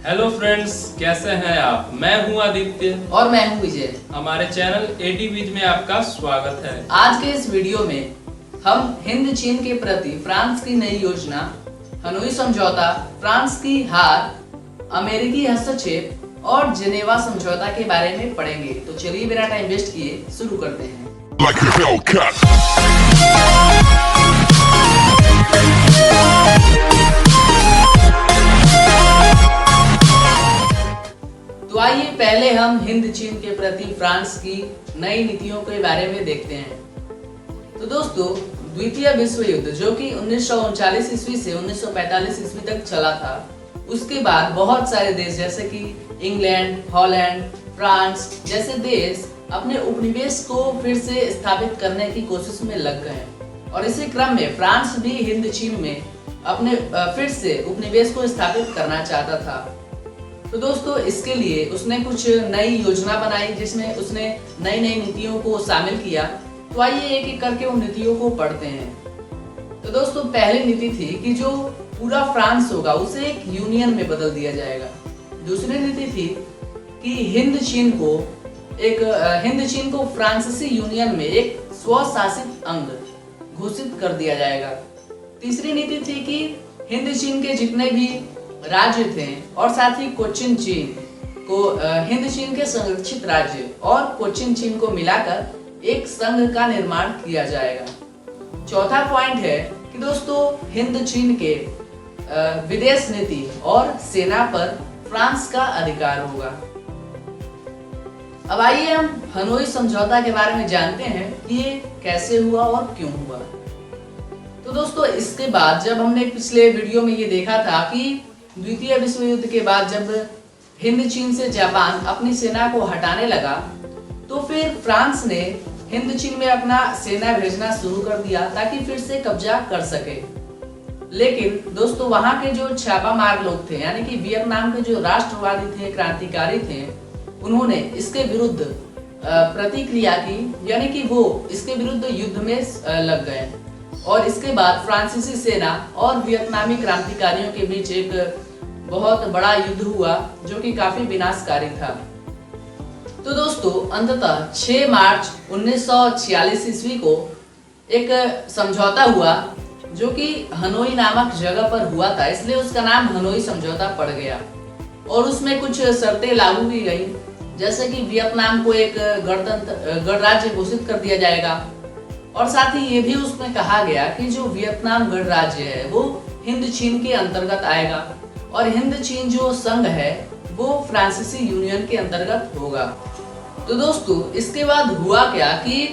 Hello friends, कैसे हैं आप? मैं हूं आदित्य और मैं हूं विजय। हमारे चैनल एडी विज में आपका स्वागत है। आज के इस वीडियो में हम हिंद चीन के प्रति फ्रांस की नई योजना, हनोई समझौता, फ्रांस की हार, अमेरिकी हस्तक्षेप और जेनेवा समझौता के बारे में पढ़ेंगे। तो चलिए बिना टाइम वेस्ट किए शुरू करते हैं। तो आइए पहले हम हिंद चीन के प्रति फ्रांस की नई नीतियों के बारे में देखते हैं। तो दोस्तों, द्वितीय विश्व युद्ध जो कि 1939 ईस्वी से 1945 ईस्वी तक चला था, उसके बाद बहुत सारे देश जैसे कि इंग्लैंड, हॉलैंड, फ्रांस जैसे देश अपने उपनिवेश को फिर से स्थापित करने की कोशिश में लग गए और इसी क्रम में फ्रांस भी हिंद चीन में अपने फिर से उपनिवेश को स्थापित करना चाहता था। तो दोस्तों, इसके लिए उसने कुछ नई योजना बनाई जिसमें उसने नई नई नीतियों को शामिल किया। तो आइए एक एक करके उन नीतियों को पढ़ते हैं। तो दोस्तों, पहली नीति थी कि जो पूरा फ्रांस होगा उसे एक यूनियन में बदल दिया जाएगा। दूसरी नीति थी कि हिंद चीन को फ्रांसीसी यूनियन में एक स्वशासित अंग घोषित कर दिया जाएगा। तीसरी नीति थी कि हिंद चीन के जितने भी राज्य थे और साथ ही कोचिन चीन को हिंद चीन के संरक्षित राज्य और कोचिन चीन को मिलाकर एक संघ का निर्माण किया जाएगा। चौथा पॉइंट है कि दोस्तों, हिंद चीन के विदेश नीति और सेना पर फ्रांस का अधिकार होगा। अब आइए हम हनोई समझौता के बारे में जानते हैं कि ये कैसे हुआ और क्यों हुआ। तो दोस्तों, इसके बाद जब हमने पिछले वीडियो में ये देखा था कि द्वितीय विश्व युद्ध के बाद जब हिंद चीन से जापान अपनी सेना को हटाने लगा, तो फिर फ्रांस ने हिंद चीन में अपना सेना भेजना शुरू कर दिया ताकि फिर से कब्जा कर सके। लेकिन दोस्तों, वहां के जो छापामार लोग थे, यानी कि वियतनाम के जो राष्ट्रवादी थे, क्रांतिकारी थे, उन्होंने इसके विरुद्ध प्रतिक्रिया की, यानी कि वो इसके विरुद्ध युद्ध में लग गए और इसके बाद फ्रांसीसी सेना और वियतनामी क्रांतिकारियों के बीच एक बहुत बड़ा युद्ध हुआ जो कि काफी विनाशकारी था। तो दोस्तों, अंततः 6 मार्च 1946 ईस्वी को एक समझौता हुआ जो कि हनोई नामक जगह पर हुआ था, इसलिए उसका नाम हनोई समझौता पड़ गया। और उसमें कुछ शर्तें लागू की गई, जैसे कि वियतनाम को एक गणराज्य घोषित कर दिया जाएगा और साथ ही ये भी उसमें कहा गया कि जो वियतनाम गणराज्य है वो हिंद चीन के अंतर्गत आएगा और हिंद चीन जो संघ है वो फ्रांसीसी यूनियन के अंतर्गत होगा। तो दोस्तों, इसके बाद हुआ क्या कि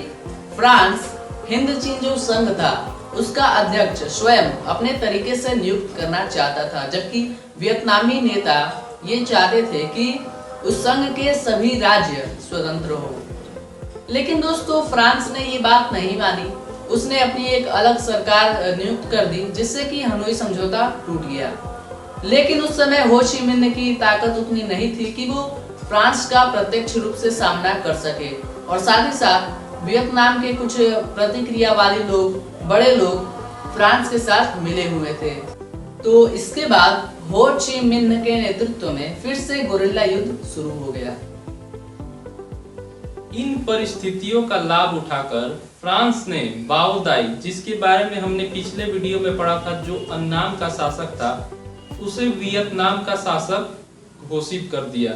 फ्रांस हिंद चीन जो संघ था उसका अध्यक्ष स्वयं अपने तरीके से नियुक्त करना चाहता था, जबकि वियतनामी नेता ये चाहते थे कि उस संघ के सभी राज्य स्वतंत्र हो। लेकिन दोस्तों, फ्रांस ने ये बात नहीं मानी। उसने अपनी एक अलग सरकार नियुक्त कर दी जिससे कि हनोई समझौता टूट गया। लेकिन उस समय हो ची मिन्ह की ताकत उतनी नहीं थी कि वो फ्रांस का प्रत्यक्ष रूप से सामना कर सके और साथ ही साथ वियतनाम के कुछ प्रतिक्रियावादी लोग, बड़े लोग फ्रांस के साथ मिले हुए थे। तो इसके बाद हो ची मिन्ह के नेतृत्व में फिर से गोरिल्ला युद्ध शुरू हो गया। इन परिस्थितियों का लाभ उठाकर फ्रांस ने बाओ दाई, जिसके बारे में हमने पिछले वीडियो में पढ़ा था, जो अन्नाम का शासक था, उसे वियतनाम का शासक घोषित कर दिया।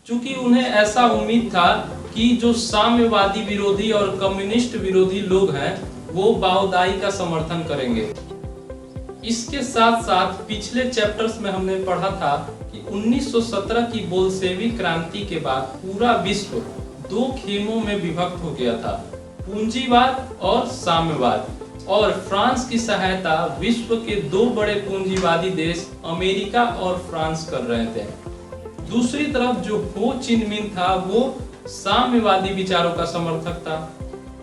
चूंकि उन्हें ऐसा उम्मीद था कि जो साम्यवादी विरोधी और कम्युनिस्ट विरोधी लोग हैं वो बाओ दाई का समर्थन करेंगे। इसके साथ साथ पिछले चैप्टर्स में हमने पढ़ा था कि 1917 की बोल्शेविक क्रांति के बाद पूरा विश्व 2 खेमों में विभक्त हो गया था, पूंजीवाद और साम्यवाद। और फ्रांस की सहायता विश्व के 2 बड़े पूंजीवादी देश अमेरिका और फ्रांस कर रहे थे। दूसरी तरफ जो हो चिन मिन था वो साम्यवादी विचारों का समर्थक था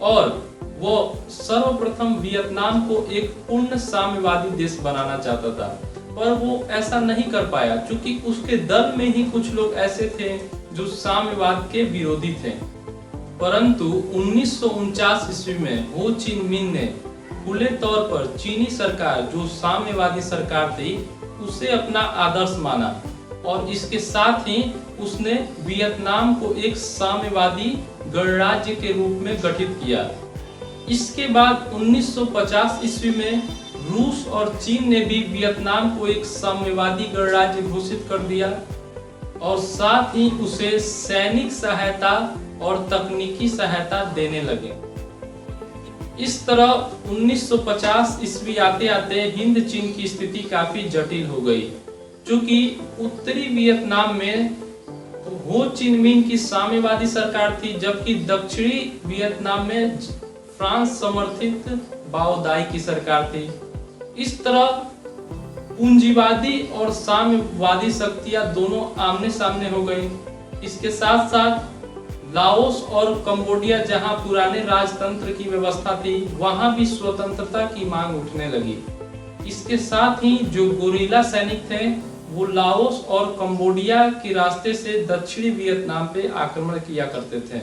और वो सर्वप्रथम वियतनाम को एक पूर्ण साम्यवादी देश बनाना चाहता था, पर वो ऐसा नहीं कर पाया क्योंकि उसके दल में ही कुछ लोग ऐसे थे जो साम्यवाद के विरोधी थे। परंतु 1949 ईस्वी में हो ची मिन ने खुले तौर पर चीनी सरकार, जो साम्यवादी सरकार थी, उसे अपना आदर्श माना और इसके साथ ही उसने वियतनाम को एक साम्यवादी गणराज्य के रूप में गठित किया। इसके बाद 1950 ईस्वी में रूस और चीन ने भी वियतनाम को एक साम्यवादी गणराज्य घोषित कर दिया और साथ ही उसे सैनिक सहायता और तकनीकी सहायता देने लगे। इस तरह 1950 ईस्वी आते आते हिंद चीन की स्थिति काफी जटिल हो गई, क्योंकि उत्तरी वियतनाम में हो चिन मिन की साम्यवादी सरकार थी, जबकि दक्षिणी वियतनाम में फ्रांस समर्थित बाओ दाई की सरकार थी। इस तरह पूंजीवादी और साम्यवादी शक्तियां दोनों आमने सामने हो गई। इसके साथ साथ लाओस और कंबोडिया, जहां पुराने राजतंत्र की व्यवस्था थी, वहां भी स्वतंत्रता की मांग उठने लगी। इसके साथ ही जो गोरिल्ला सैनिक थे वो लाओस और कंबोडिया के रास्ते से दक्षिणी वियतनाम पे आक्रमण किया करते थे।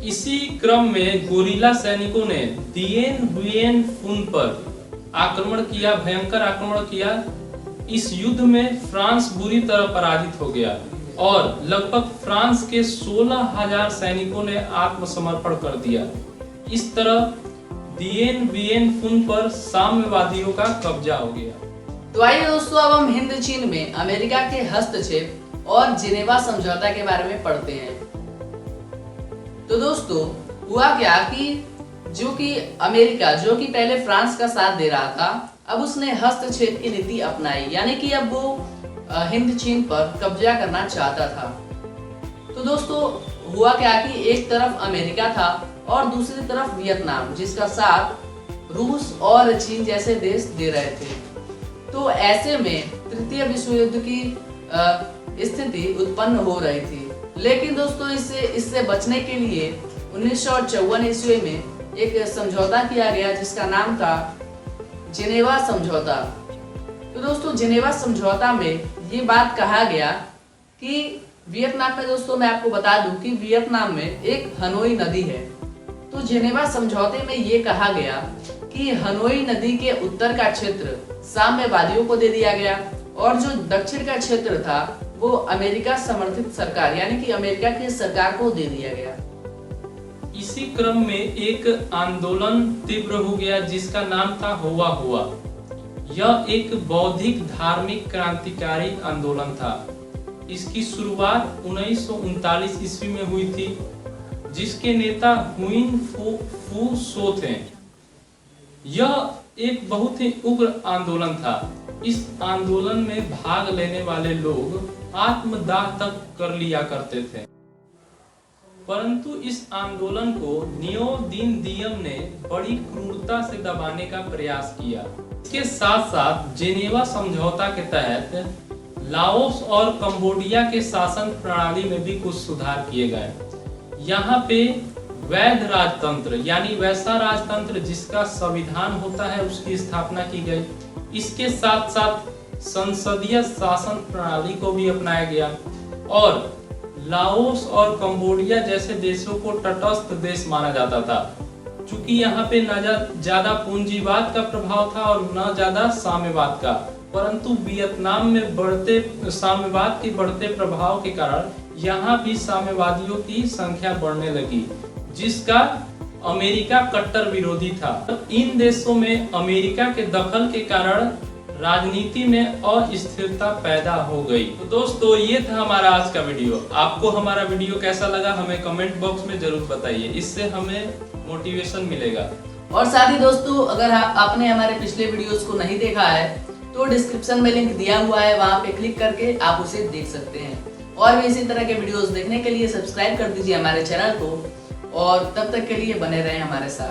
इसी क्रम में गोरिल्ला सैनिकों ने दिएन बुएन फुन पर आक्रमण किया, भयंकर आक्रमण किया। इस युद्ध में फ्रांस बुरी तरह पराजित हो गया और लगभग फ्रांस के 16,000 सैनिकों ने आत्मसमर्पण कर दिया। इस तरह दिएन बुएन फुन पर साम्यवादियों का कब्जा हो गया। तो आइए दोस्तों, अब हम हिंद चीन में अमेरिका के हस्तक्षेप और जिनेवा समझौता के बारे में पढ़ते हैं। तो दोस्तों, हुआ क्या कि अमेरिका जो कि पहले फ्रांस का साथ दे रहा था, अब उसने हस्तक्षेप की नीति अपनाई, यानी कि अब वो हिंद चीन पर कब्जा करना चाहता था। तो दोस्तों, हुआ क्या कि एक तरफ अमेरिका था और दूसरी तरफ वियतनाम, जिसका साथ रूस और चीन जैसे देश दे रहे थे। तो ऐसे में तृतीय विश्व युद्ध की स्थिति उत्पन्न हो रही थी। लेकिन दोस्तों, इससे बचने के लिए 1954 ईस्वी में एक समझौता किया गया जिसका नाम था जिनेवा समझौता। तो दोस्तों, जिनेवा समझौता में ये बात कहा गया कि वियतनाम में, दोस्तों मैं आपको बता दूं कि वियतनाम में एक हनोई नदी है। तो जिनेवा समझौते में ये कहा गया कि हनोई नदी के उत्तर का क्षेत्र साम्यवादियों को दे दिया गया और जो दक्षिण का क्षेत्र था वो अमेरिका समर्थित सरकार, यानी कि अमेरिका की सरकार को दे दिया गया। इसी क्रम में एक आंदोलन तीव्र हो गया जिसका नाम था हुआ हुआ। यह एक बौद्धिक धार्मिक क्रांतिकारी आंदोलन था। इसकी शुरुआत 1939 ईस्वी में हुई थी, जिसके नेता हुइन फू सो थे। यह एक बहुत ही उग्र आंदोलन था। इस आंदोलन में भाग लेने वाले लोग आत्मदाह तक कर लिया करते थे, परंतु इस आंदोलन को नियो दिन दियम ने बड़ी क्रूरता से दबाने का प्रयास किया। इसके साथ साथ जेनेवा समझौता के तहत लाओस और कंबोडिया के शासन प्रणाली में भी कुछ सुधार किए गए। यहाँ पे वैध राजतंत्र, यानी वैसा राजतंत्र जिसका संविधान होता है, उसकी स्थापना की गई। इसके साथ साथ संसदीय शासन प्रणाली को भी अपनाया गया और लाओस और कंबोडिया जैसे देशों को तटस्थ देश माना जाता था, क्योंकि यहाँ पे न ज्यादा पूंजीवाद का प्रभाव था और न ज्यादा साम्यवाद का। परंतु वियतनाम में बढ़ते साम्यवाद के बढ़ते प्रभाव के कारण यहाँ भी साम्यवादियों की संख्या बढ़ने लगी, जिसका अमेरिका कट्टर विरोधी था। इन देशों में अमेरिका के दखल के कारण राजनीति में अस्थिरता पैदा हो गई। तो दोस्तों, ये था हमारा आज का वीडियो। आपको हमारा वीडियो कैसा लगा हमें कमेंट बॉक्स में जरूर बताइए, इससे हमें मोटिवेशन मिलेगा। और साथ ही दोस्तों, अगर आपने हमारे पिछले वीडियोस को नहीं देखा है तो डिस्क्रिप्शन में लिंक दिया हुआ है, वहां पे क्लिक करके आप उसे देख सकते हैं। और भी इसी तरह के वीडियोस देखने के लिए सब्सक्राइब कर दीजिए हमारे चैनल को, और तब तक के लिए बने रहें हमारे साथ।